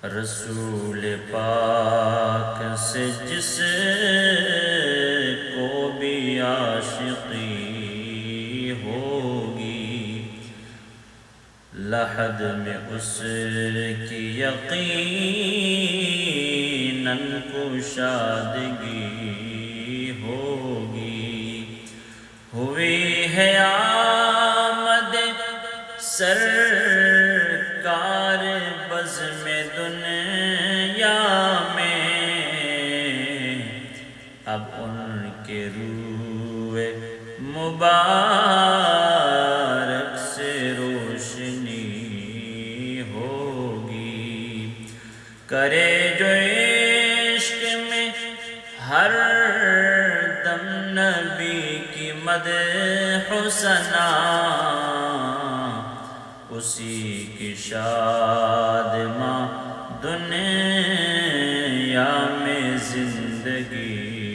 رسول پاک سے جس کو بھی عاشقی ہوگی، لحد میں اس کی یقیناً کشادگی ہوگی۔ ہوئی ہے آمد سرکار بزم دنیا میں، اب ان کے روح مبارک سے روشنی ہوگی۔ کرے جو عشق میں ہر دم نبی کی مدح و ثنا، اسی کی شادماں دنیا میں زندگی